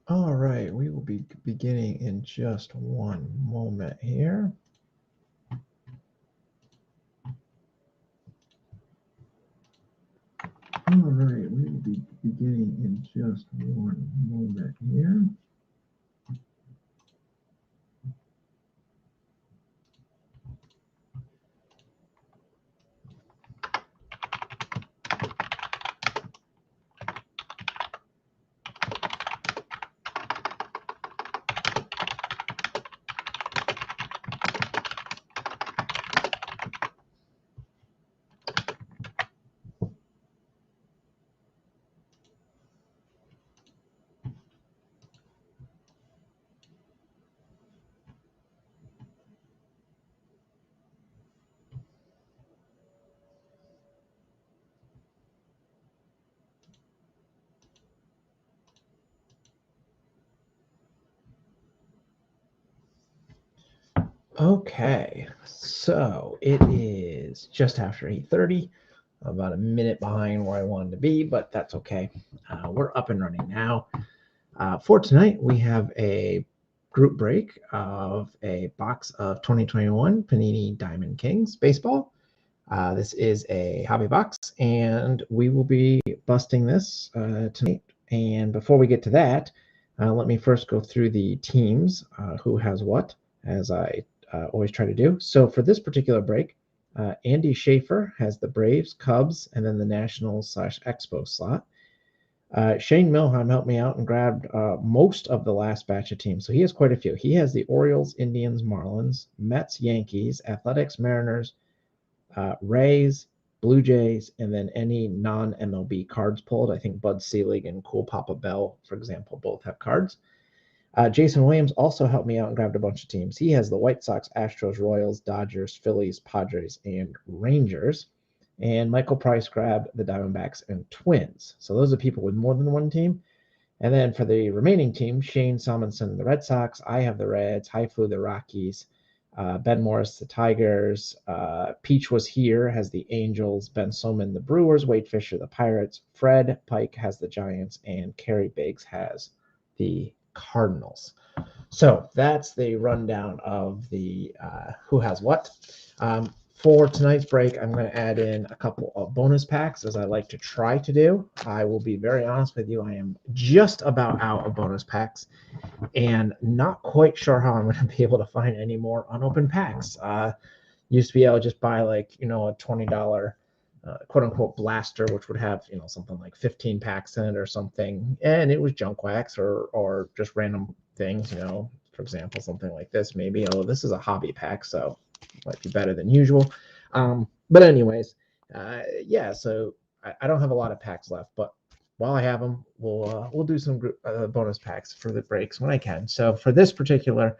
All right, we will be beginning in just one moment here. All right, we will be beginning in just one moment here. Okay, so it is just after 8:30, about a minute behind where I wanted to be, but that's okay. We're up and running now. For tonight, we have a group break of a box of 2021 Panini Diamond Kings baseball. This is a hobby box, and we will be busting this tonight. And before we get to that, let me first go through the teams, who has what, as I always try to do. So for this particular break, Andy Schaefer has the Braves, Cubs, and then the Nationals/Expo slot. Shane Milheim helped me out and grabbed most of the last batch of teams. So he has quite a few. He has the Orioles, Indians, Marlins, Mets, Yankees, Athletics, Mariners, Rays, Blue Jays, and then any non-MLB cards pulled. I think Bud Selig and Cool Papa Bell, for example, both have cards. Jason Williams also helped me out and grabbed a bunch of teams. He has the White Sox, Astros, Royals, Dodgers, Phillies, Padres, and Rangers. And Michael Price grabbed the Diamondbacks and Twins. So those are people with more than one team. And then for the remaining team, Shane Salmonson, the Red Sox. I have the Reds. High Flew, the Rockies. Ben Morris, the Tigers. Peach was here, has the Angels. Ben Soman, the Brewers. Wade Fisher, the Pirates. Fred Pike has the Giants. And Kerry Biggs has the Cardinals. So that's the rundown of the who has what. For tonight's break, I'm going to add in a couple of bonus packs, as I like to try to do. I will be very honest with you. I am just about out of bonus packs and not quite sure how I'm going to be able to find any more unopened packs. Used to be able to just buy like, a $20 quote unquote blaster, which would have, something like 15 packs in it or something. And it was junk wax or just random things, for example, something like this, maybe, although this is a hobby pack, so it might be better than usual. But anyways, yeah, so I don't have a lot of packs left, but while I have them, we'll do some bonus packs for the breaks when I can. So for this particular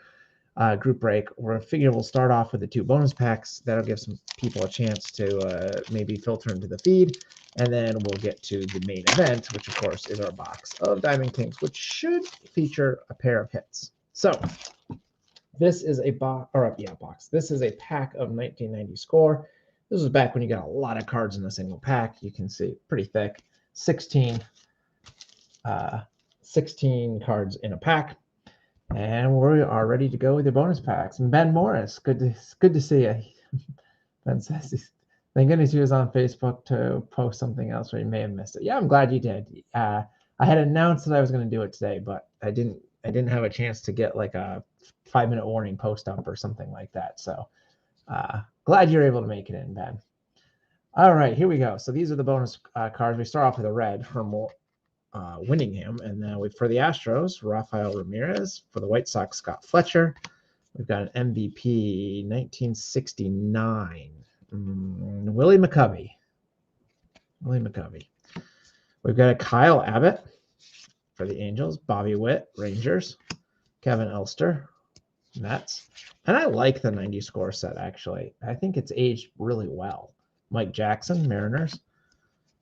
group break, we'll start off with the 2 bonus packs. That'll give some people a chance to maybe filter into the feed, and then we'll get to the main event, which of course is our box of Diamond Kings, which should feature a pair of hits. So this is a box. This is a pack of 1990 score. This was back when you got a lot of cards in a single pack. You can see pretty thick, 16 cards in a pack. And we are ready to go with your bonus packs. And Ben Morris, good to see you. Ben says, thank goodness he was on Facebook to post something else, or he may have missed it. Yeah, I'm glad you did. I had announced that I was going to do it today, but I didn't have a chance to get like a 5-minute warning post up or something like that. So glad you're able to make it in, Ben. All right, here we go. So these are the bonus cards. We start off with a red from Winningham, and then for the Astros, Rafael Ramirez. For the White Sox, Scott Fletcher. We've got an MVP 1969, Willie McCovey. We've got a Kyle Abbott for the Angels, Bobby Witt, Rangers, Kevin Elster, Mets. And I like the 90 score set, actually. I think it's aged really well. Mike Jackson, Mariners.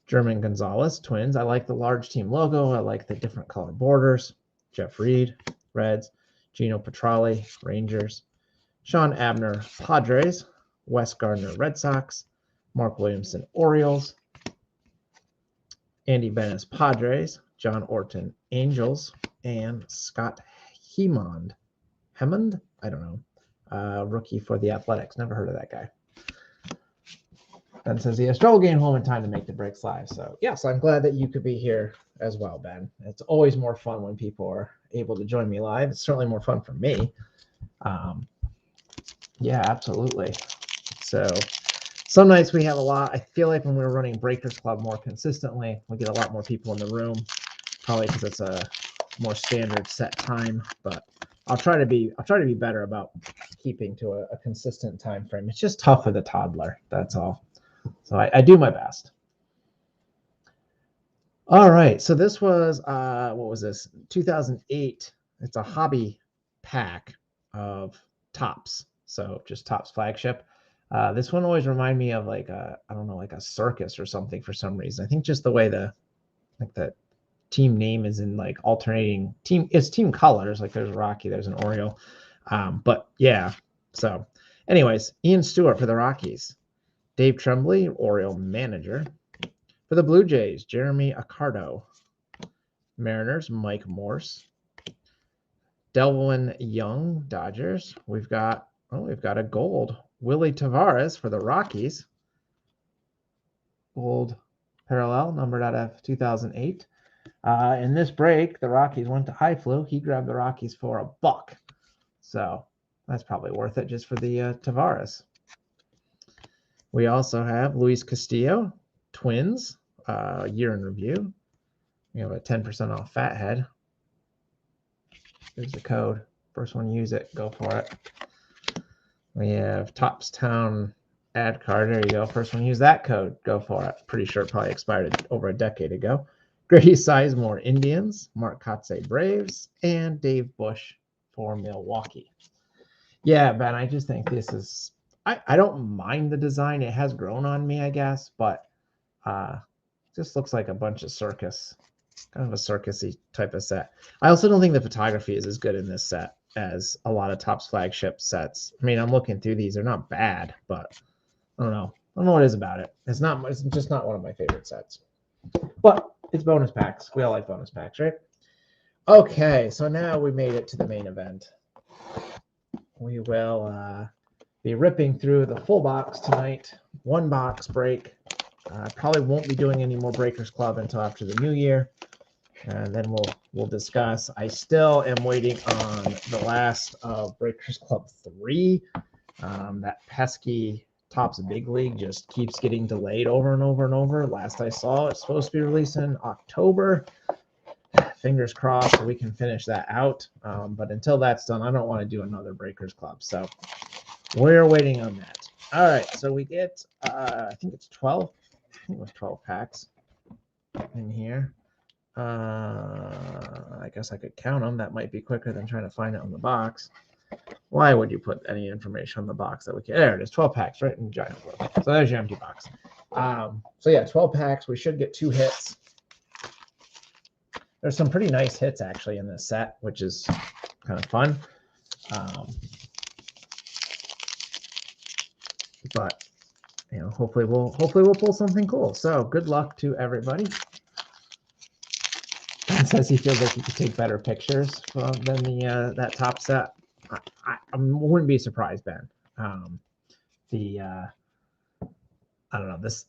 German Gonzalez, Twins. I like the large team logo. I like the different color borders. Jeff Reed, Reds. Gino Petralli, Rangers. Sean Abner, Padres. Wes Gardner, Red Sox. Mark Williamson, Orioles. Andy Bennis, Padres. John Orton, Angels and Scott Hemond. Hemond? I don't know. Rookie for the Athletics. Never heard of that guy. Ben says he has trouble getting home in time to make the breaks live. So, yes, I'm glad that you could be here as well, Ben. It's always more fun when people are able to join me live. It's certainly more fun for me. Yeah, absolutely. So, some nights we have a lot. I feel like when we're running Breakers Club more consistently, we get a lot more people in the room, probably because it's a more standard set time. But I'll try to be better about keeping to a consistent time frame. It's just tough with a toddler. That's all. So I do my best. All right. So this was what was this? 2008. It's a hobby pack of Topps. So just Topps flagship. This one always reminded me of like I don't know, like a circus or something for some reason. I think just the way the team name is in like alternating it's team colors. Like there's a Rocky, there's an Oriole. But yeah. So anyways, Ian Stewart for the Rockies. Dave Tremblay, Oriole manager. For the Blue Jays, Jeremy Accardo. Mariners, Mike Morse. Delvin Young, Dodgers. We've got a gold. Willie Tavares for the Rockies. Gold parallel, numbered out of 2008. In this break, the Rockies went to high flu. He grabbed the Rockies for $1. So that's probably worth it just for the Tavares. We also have Luis Castillo, Twins, year in review. We have a 10% off Fathead. Here's the code. First one use it, go for it. We have Toppstown ad card. There you go. First one use that code, go for it. Pretty sure it probably expired over a decade ago. Grady Sizemore, Indians. Mark Kotze, Braves. And Dave Bush for Milwaukee. Yeah, Ben, I just think this is... I don't mind the design. It has grown on me, I guess, but just looks like a bunch of circus. Kind of a circusy type of set. I also don't think the photography is as good in this set as a lot of Topps flagship sets. I mean, I'm looking through these. They're not bad, but I don't know. I don't know what it is about it. It's just not one of my favorite sets. But it's bonus packs. We all like bonus packs, right? Okay, so now we made it to the main event. We will be ripping through the full box tonight. One box break. Probably won't be doing any more Breakers Club until after the new year. And then we'll discuss. I still am waiting on the last of Breakers Club 3. That pesky Topps Big League just keeps getting delayed over and over and over. Last I saw, it's supposed to be released in October. Fingers crossed so we can finish that out. But until that's done, I don't want to do another Breakers Club. So we're waiting on that. All right, so we get, I think it's 12. I think it was 12 packs in here. I guess I could count them. That might be quicker than trying to find it on the box. Why would you put any information on the box that we can? There it is, 12 packs, right in giant blue. So there's your empty box. So yeah, 12 packs. We should get 2 hits. There's some pretty nice hits actually in this set, which is kind of fun. But you know, hopefully we'll pull something cool. So good luck to everybody. Ben says he feels like he could take better pictures than the that top set. I wouldn't be surprised, Ben. I don't know this.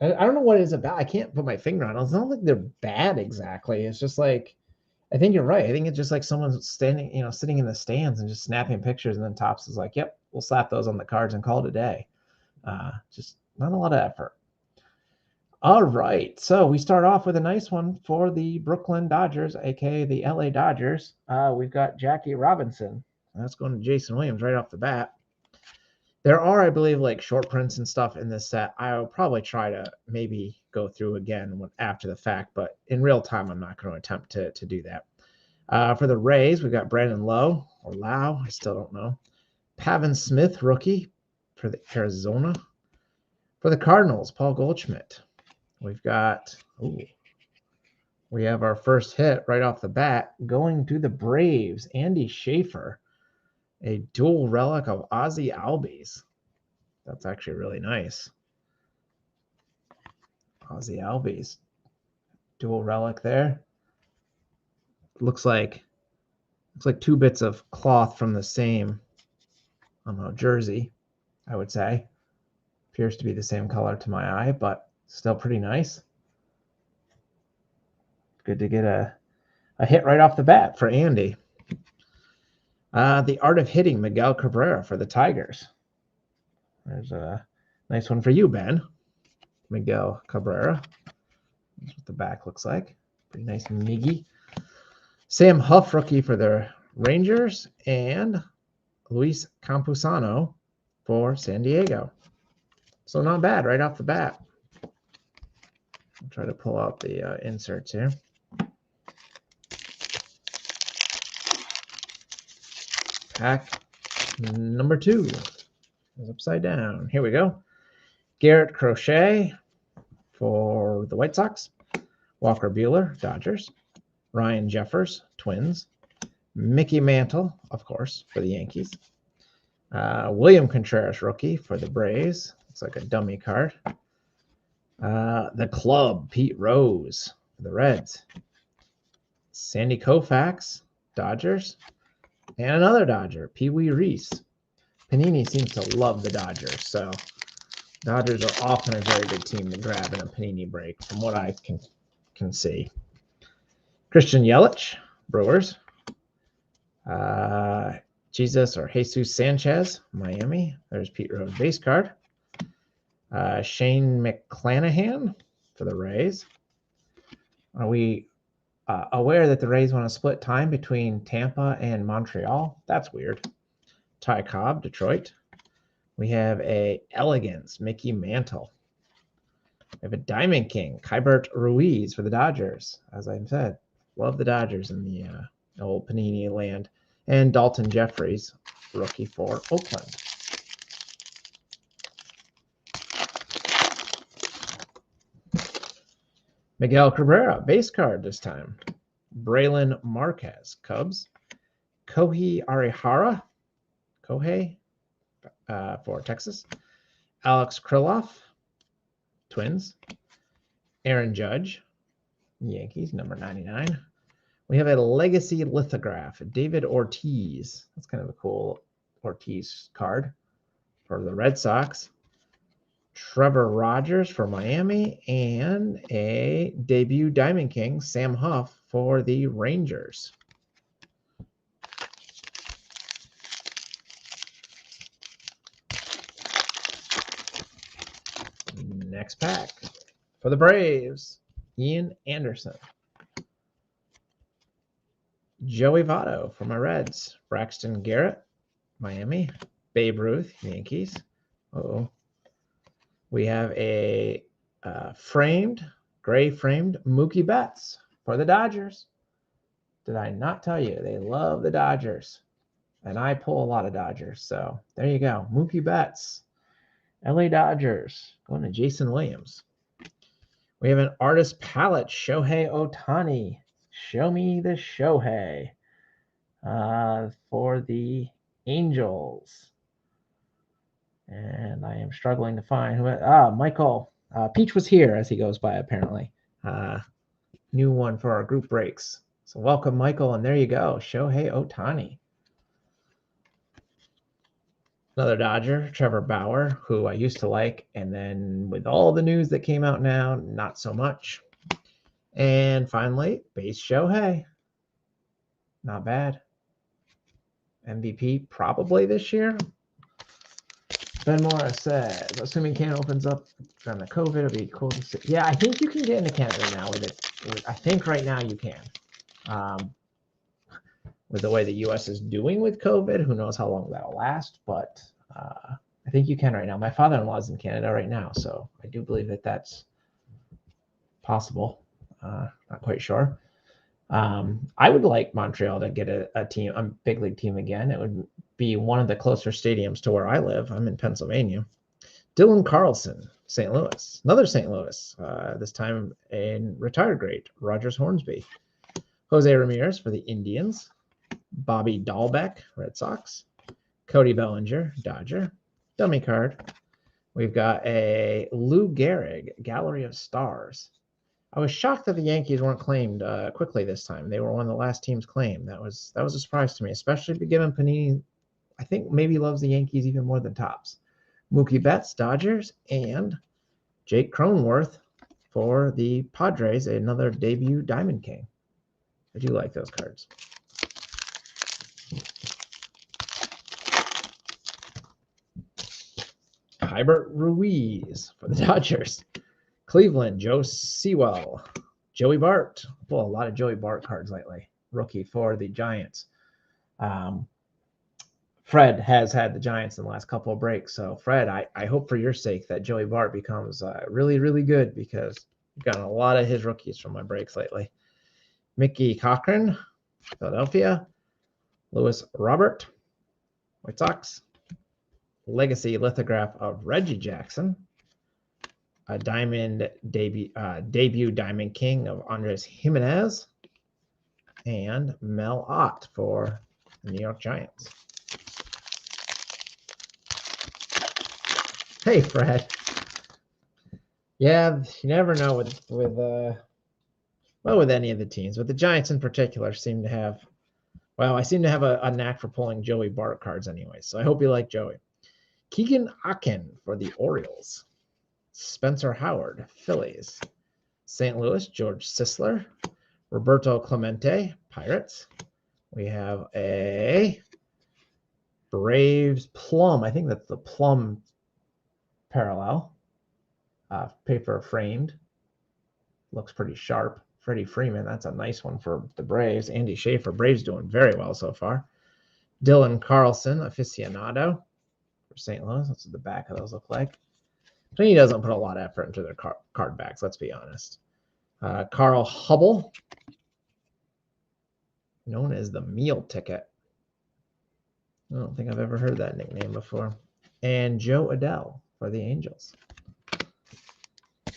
I don't know what it's about. I can't put my finger on it. It's not like they're bad exactly. It's just like, I think you're right. I think it's just like someone's standing, sitting in the stands and just snapping pictures, and then Topps is like, "Yep, we'll slap those on the cards and call it a day." Just not a lot of effort. All right, so we start off with a nice one for the Brooklyn Dodgers, aka the LA Dodgers. We've got Jackie Robinson. That's going to Jason Williams right off the bat. There are, I believe, like short prints and stuff in this set. I'll probably try to maybe go through again after the fact, but in real time, I'm not going to attempt to do that. For the Rays, we've got Brandon Lowe, or Lau, I still don't know. Pavin Smith, rookie for the Arizona. For the Cardinals, Paul Goldschmidt. We've got, we have our first hit right off the bat going to the Braves, Andy Schaefer. A dual relic of Ozzie Albies. That's actually really nice. Ozzie Albies. dual relic there. Looks like two bits of cloth from the same, I don't know, jersey, I would say. Appears to be the same color to my eye, but still pretty nice. Good to get a hit right off the bat for Andy. The Art of Hitting, Miguel Cabrera for the Tigers. There's a nice one for you, Ben. Miguel Cabrera. That's what the back looks like. Pretty nice Miggy. Sam Huff, rookie for the Rangers, and Luis Campusano for San Diego. So not bad right off the bat. I'll try to pull out the inserts here. Pack number 2 is upside down. Here we go. Garrett Crochet for the White Sox. Walker Buehler, Dodgers. Ryan Jeffers, Twins. Mickey Mantle, of course, for the Yankees. William Contreras, rookie for the Braves. Looks like a dummy card. The Club, Pete Rose for the Reds. Sandy Koufax, Dodgers. And another Dodger, Pee Wee Reese. Panini seems to love the Dodgers, so Dodgers are often a very good team to grab in a Panini break, from what I can see. Christian Yelich, Brewers. Jesus Sanchez, Miami. There's Pete Rose base card. Shane McClanahan for the Rays. Are we aware that the Rays want to split time between Tampa and Montreal? That's weird. Ty Cobb, Detroit. We have a Elegance, Mickey Mantle. We have a Diamond King, Kybert Ruiz for the Dodgers. As I said, love the Dodgers in the old Panini land. And Dalton Jeffries, rookie for Oakland. Miguel Cabrera, base card this time. Braylon Marquez, Cubs. Kohei Arihara, for Texas. Alex Krylov, Twins. Aaron Judge, Yankees, number 99. We have a legacy lithograph, David Ortiz. That's kind of a cool Ortiz card for the Red Sox. Trevor Rogers for Miami, and a debut Diamond King, Sam Huff for the Rangers. Next pack for the Braves, Ian Anderson. Joey Votto for my Reds. Braxton Garrett, Miami. Babe Ruth, Yankees. We have a gray framed Mookie Betts for the Dodgers. Did I not tell you? They love the Dodgers. And I pull a lot of Dodgers. So there you go. Mookie Betts. LA Dodgers. Going to Jason Williams. We have an artist palette. Shohei Ohtani. Show me the Shohei. For the Angels. And I am struggling to find who. Michael. Peach was here, as he goes by, apparently. New one for our group breaks. So welcome, Michael. And there you go. Shohei Ohtani. Another Dodger, Trevor Bauer, who I used to like. And then with all the news that came out now, not so much. And finally, base Shohei. Not bad. MVP probably this year. Ben Morris says, assuming Canada opens up from the COVID, it'll be cool to see. Yeah, I think you can get into Canada now with it. I think right now you can. With the way the U.S. is doing with COVID, who knows how long that'll last, but I think you can right now. My father-in-law is in Canada right now, so I do believe that that's possible. Not quite sure. I would like Montreal to get a big league team again. It would be one of the closer stadiums to where I live. I'm in Pennsylvania. Dylan Carlson, St. Louis. Another St. Louis, this time in retired great, Rogers Hornsby. Jose Ramirez for the Indians. Bobby Dahlbeck, Red Sox. Cody Bellinger, Dodger. Dummy card. We've got a Lou Gehrig, Gallery of Stars. I was shocked that the Yankees weren't claimed quickly this time. They were one of the last teams claimed. That was a surprise to me, especially given Panini, I think maybe loves the Yankees even more than Topps. Mookie Betts, Dodgers, and Jake Cronenworth for the Padres, another debut Diamond King. I do like those cards. Hybert Ruiz for the Dodgers. Cleveland, Joe Sewell. Joey Bart. Well, a lot of Joey Bart cards lately. Rookie for the Giants. Fred has had the Giants in the last couple of breaks. So, Fred, I hope for your sake that Joey Bart becomes really, really good because I've gotten a lot of his rookies from my breaks lately. Mickey Cochran, Philadelphia. Lewis Robert, White Sox. Legacy lithograph of Reggie Jackson. A diamond debut Diamond King of Andres Jimenez. And Mel Ott for the New York Giants. Hey, Fred. Yeah, you never know with any of the teams, but the Giants in particular seem to have, well, I seem to have a knack for pulling Joey Bart cards anyway, so I hope you like Joey. Keegan Akin for the Orioles. Spencer Howard, Phillies. St. Louis, George Sisler. Roberto Clemente, Pirates. We have a Braves Plum. I think that's the Plum parallel. Paper framed. Looks pretty sharp. Freddie Freeman, that's a nice one for the Braves. Andy Schaefer, Braves doing very well so far. Dylan Carlson, aficionado for St. Louis. That's what the back of those look like. Panini doesn't put a lot of effort into their card backs, let's be honest. Carl Hubble, known as the meal ticket. I don't think I've ever heard that nickname before. And Joe Adele for the Angels.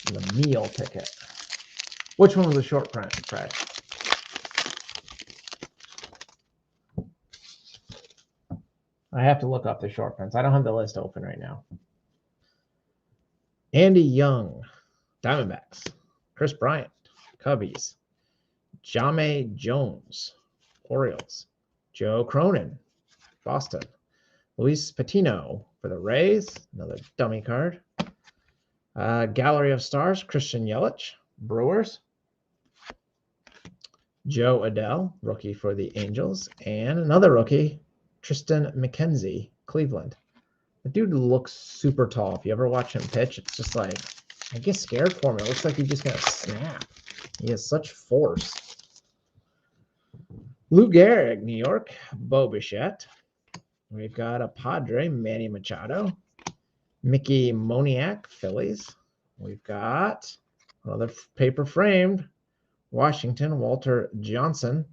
The meal ticket. Which one was the short print, Fred? I have to look up the short prints. I don't have the list open right now. Andy Young, Diamondbacks. Chris Bryant, Cubbies. Jame Jones, Orioles. Joe Cronin, Boston. Luis Patino for the Rays, another dummy card. Gallery of Stars, Christian Yelich, Brewers. Joe Adele, rookie for the Angels. And another rookie, Tristan McKenzie, Cleveland. The dude looks super tall. If you ever watch him pitch, it's just like, I get scared for him. It looks like he's just going to snap. He has such force. Lou Gehrig, New York. Bo Bichette. We've got a Padre, Manny Machado. Mickey Moniak, Phillies. We've got another paper framed, Washington, Walter Johnson.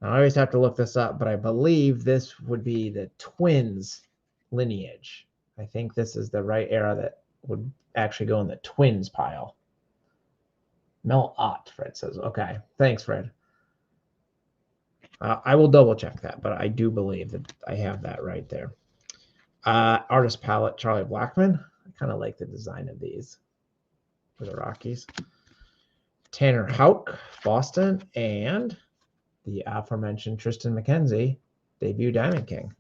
I always have to look this up, but I believe this would be the Twins lineage. I think this is the right era that would actually go in the Twins pile. Mel Ott, Fred says. Okay, thanks, Fred. I will double check that, but I do believe that I have that right there. Artist palette, Charlie Blackmon. I kind of like the design of these for the Rockies. Tanner Houck, Boston, and the aforementioned Tristan McKenzie, debut Diamond King.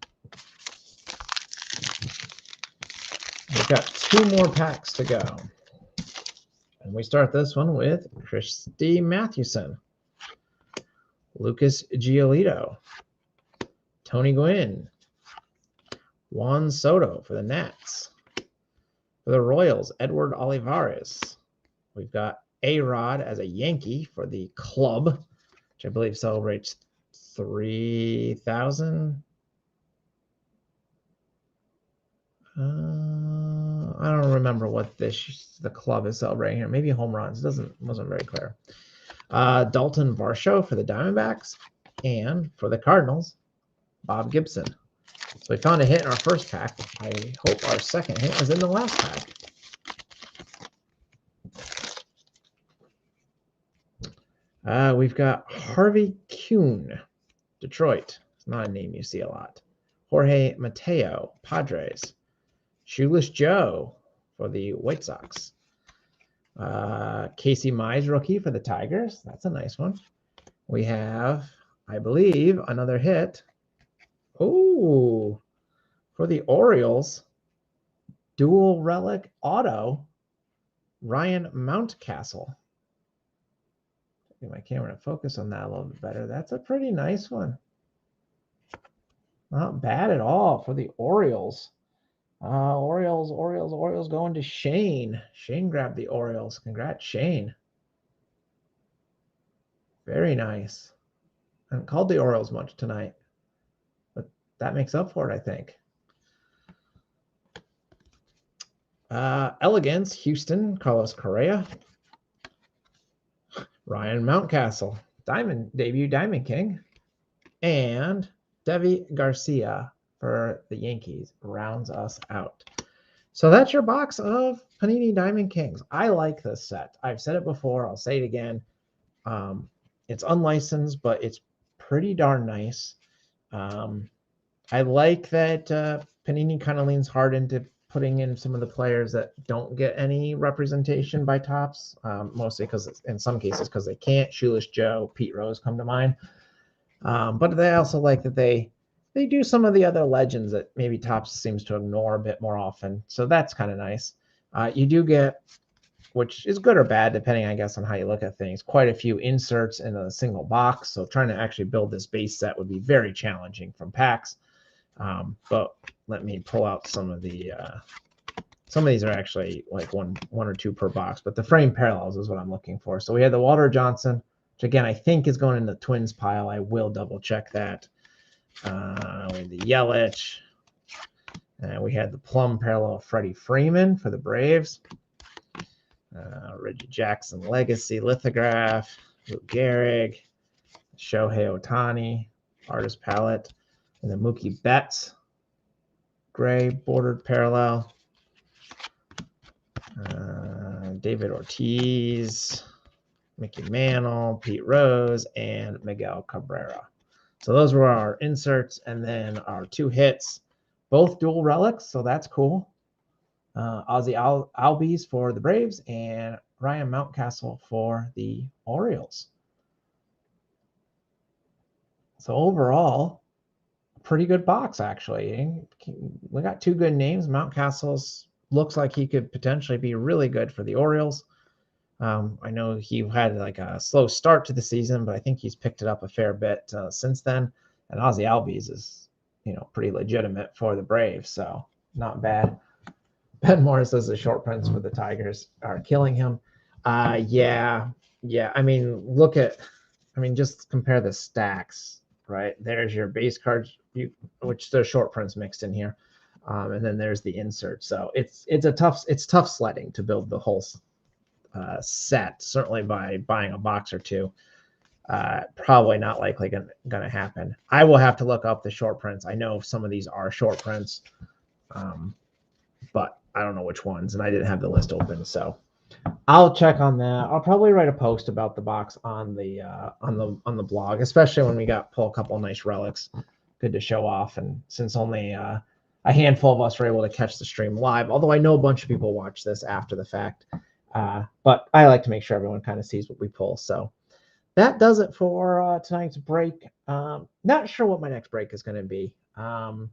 We've got 2 more packs to go. And we start this one with Christy Mathewson, Lucas Giolito, Tony Gwynn, Juan Soto for the Nats. For the Royals, Edward Olivares. We've got A-Rod as a Yankee for the club, which I believe celebrates 3,000. I don't remember what the club is celebrating here. Maybe home runs. Wasn't very clear. Dalton Varsho for the Diamondbacks, and for the Cardinals, Bob Gibson. So we found a hit in our first pack. I hope our second hit is in the last pack. We've got Harvey Kuhn, Detroit. It's not a name you see a lot. Jorge Mateo, Padres. Shoeless Joe for the White Sox. Casey Mize rookie for the Tigers. That's a nice one. We have, I believe, another hit. Oh, for the Orioles, dual relic auto, Ryan Mountcastle. Get my camera to focus on that a little bit better. That's a pretty nice one. Not bad at all for the Orioles. Orioles going to Shane. Shane grabbed the Orioles. Congrats, Shane. Very nice. I haven't called the Orioles much tonight, but that makes up for it, I think. Elegance, Houston, Carlos Correa. Ryan Mountcastle, debut Diamond King. And Devi Garcia for the Yankees rounds us out. So that's your box of Panini Diamond Kings. I like this set. I've said it before. I'll say it again. It's unlicensed, but it's pretty darn nice. I like that Panini kind of leans hard into putting in some of the players that don't get any representation by Topps, mostly because in some cases because they can't. Shoeless Joe, Pete Rose come to mind. But they also like that they do some of the other legends that maybe Topps seems to ignore a bit more often. So that's kind of nice. You do get, which is good or bad, depending, I guess, on how you look at things, quite a few inserts in a single box. So trying to actually build this base set would be very challenging from packs. But let me pull out some of these are actually like one or two per box, but the frame parallels is what I'm looking for. So we had the Walter Johnson, which again, I think is going in the Twins pile. I will double check that. We had the Yelich. We had the plum parallel of Freddie Freeman for the Braves. Reggie Jackson Legacy Lithograph. Lou Gehrig. Shohei Ohtani. Artist Palette. And the Mookie Betts gray bordered parallel. David Ortiz, Mickey Mantle, Pete Rose, and Miguel Cabrera. So those were our inserts, and then our two hits, both dual relics, so that's cool. Ozzie Albies for the Braves and Ryan Mountcastle for the Orioles. So overall, pretty good box, actually. We got two good names. Mountcastle's looks like he could potentially be really good for the Orioles. I know he had like a slow start to the season, but I think he's picked it up a fair bit since then. And Ozzie Albies is, pretty legitimate for the Braves, so not bad. Ben Morris says the short prints for the Tigers are killing him. Yeah. I mean, just compare the stacks, right? There's your base cards, which there's short prints mixed in here. And then there's the insert. So it's tough sledding to build the whole set, certainly by buying a box or two. Probably not likely gonna happen. I will have to look up the short prints. I know some of these are short prints, but I don't know which ones, and I didn't have the list open, so I'll check on that. I'll probably write a post about the box on the blog, especially when we pull a couple of nice relics. Good to show off, and since only a handful of us were able to catch the stream live, although I know a bunch of people watch this after the fact. But I like to make sure everyone kind of sees what we pull. So that does it for tonight's break. Not sure what my next break is going to be. I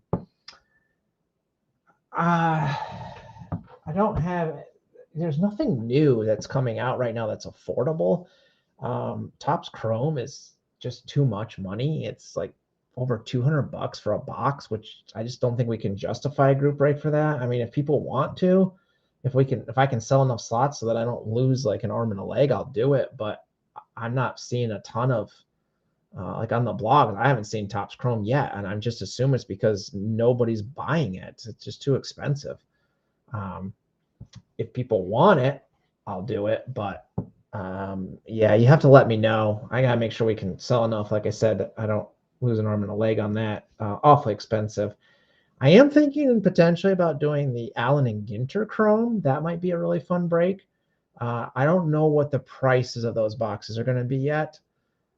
don't have. There's nothing new that's coming out right now that's affordable. Topps Chrome is just too much money. It's like over $200 for a box, which I just don't think we can justify a group break for that. I mean, if people want to, if I can sell enough slots so that I don't lose like an arm and a leg, I'll do it. But I'm not seeing a ton of like on the blog. I haven't seen Topps Chrome yet, and I'm just assuming it's because nobody's buying it. It's just too expensive. If people want it, I'll do it. But yeah, you have to let me know. I gotta make sure we can sell enough. Like I said, I don't lose an arm and a leg on that. Awfully expensive. I am thinking potentially about doing the Allen and Ginter Chrome. That might be a really fun break. I don't know what the prices of those boxes are going to be yet.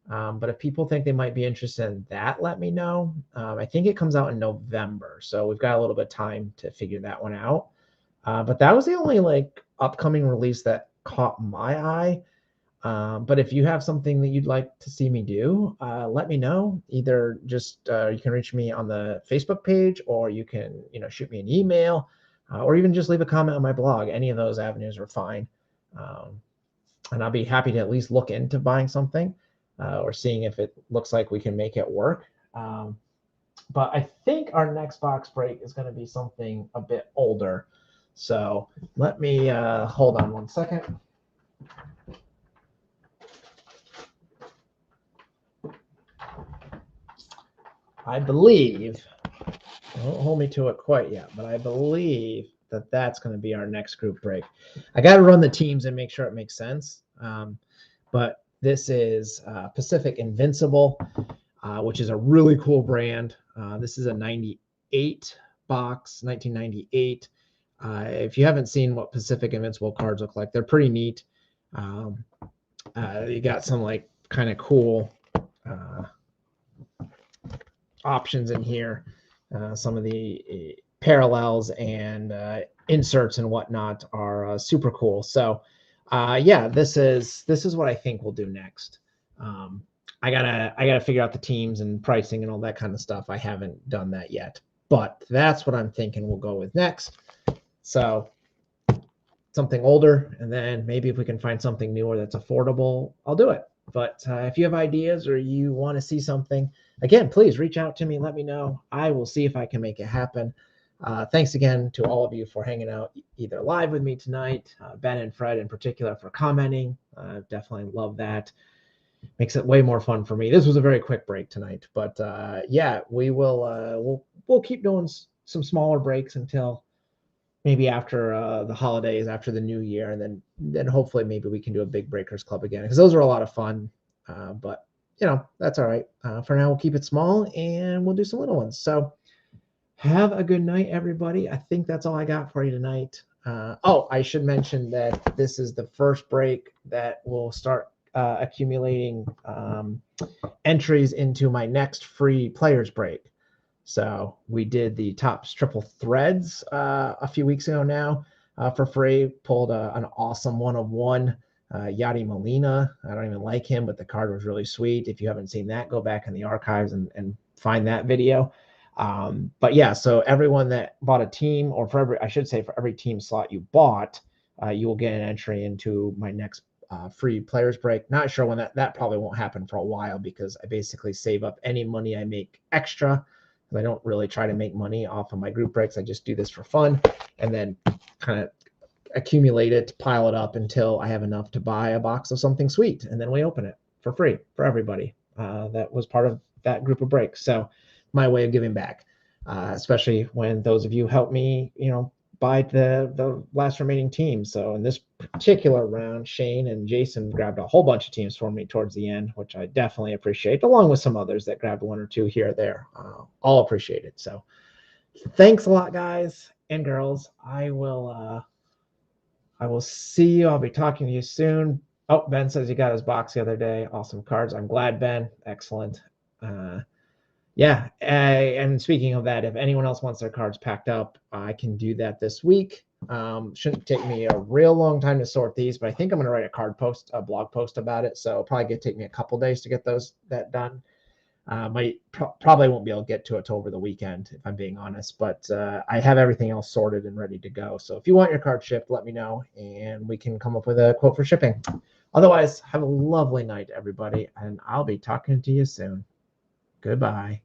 But if people think they might be interested in that, let me know. I think it comes out in November, so we've got a little bit of time to figure that one out. But that was the only like upcoming release that caught my eye. But if you have something that you'd like to see me do, let me know. Either just you can reach me on the Facebook page, or you can shoot me an email, or even just leave a comment on my blog. Any of those avenues are fine, and I'll be happy to at least look into buying something or seeing if it looks like we can make it work. But I think our next box break is going to be something a bit older. So let me hold on one second. I believe, don't hold me to it quite yet, but I believe that that's going to be our next group break. I got to run the teams and make sure it makes sense. But this is Pacific Invincible, which is a really cool brand. This is a 98 box, 1998. If you haven't seen what Pacific Invincible cards look like, they're pretty neat. You got some like kind of cool options in here. Some of the parallels and inserts and whatnot are super cool. So yeah, this is what I think we'll do next. I gotta figure out the teams and pricing and all that kind of stuff. I haven't done that yet, but that's what I'm thinking we'll go with next. So something older, and then maybe if we can find something newer that's affordable, I'll do it. But if you have ideas or you want to see something, again, please reach out to me. Let me know. I will see if I can make it happen. Thanks again to all of you for hanging out either live with me tonight, Ben and Fred in particular for commenting. Definitely love that. Makes it way more fun for me. This was a very quick break tonight, but yeah, we will we'll keep doing some smaller breaks until maybe after the holidays, after the new year, and then hopefully maybe we can do a big Breakers Club again, because those are a lot of fun. But that's all right. For now, we'll keep it small and we'll do some little ones. So have a good night, everybody. I think that's all I got for you tonight. Oh, I should mention that this is the first break that will start accumulating entries into my next free players break. So we did the Topps triple threads a few weeks ago now for free. Pulled an awesome 1/1 Yadi Molina. I don't even like him, but the card was really sweet. If you haven't seen that, go back in the archives and find that video. But yeah, so everyone that bought a team, or for every team slot you bought, you will get an entry into my next free players break. Not sure when that probably won't happen for a while, because I basically save up any money I make extra. I don't really try to make money off of my group breaks. I just do this for fun, and then kind of accumulate it, pile it up until I have enough to buy a box of something sweet, and then we open it for free for everybody that was part of that group of breaks. So my way of giving back, especially when those of you help me, buy the last remaining teams. So in this particular round, Shane and Jason grabbed a whole bunch of teams for me towards the end, which I definitely appreciate, along with some others that grabbed one or two here or there. All appreciate it. So thanks a lot, guys and girls. I will see you. I'll be talking to you soon. Oh, Ben says he got his box the other day. Awesome cards. I'm glad, Ben. Excellent. Yeah, and speaking of that, if anyone else wants their cards packed up, I can do that this week. Shouldn't take me a real long time to sort these, but I think I'm going to write a blog post about it. So it'll probably take me a couple days to get that done. Probably won't be able to get to it till over the weekend, if I'm being honest, but I have everything else sorted and ready to go. So if you want your card shipped, let me know and we can come up with a quote for shipping. Otherwise, have a lovely night, everybody, and I'll be talking to you soon. Goodbye.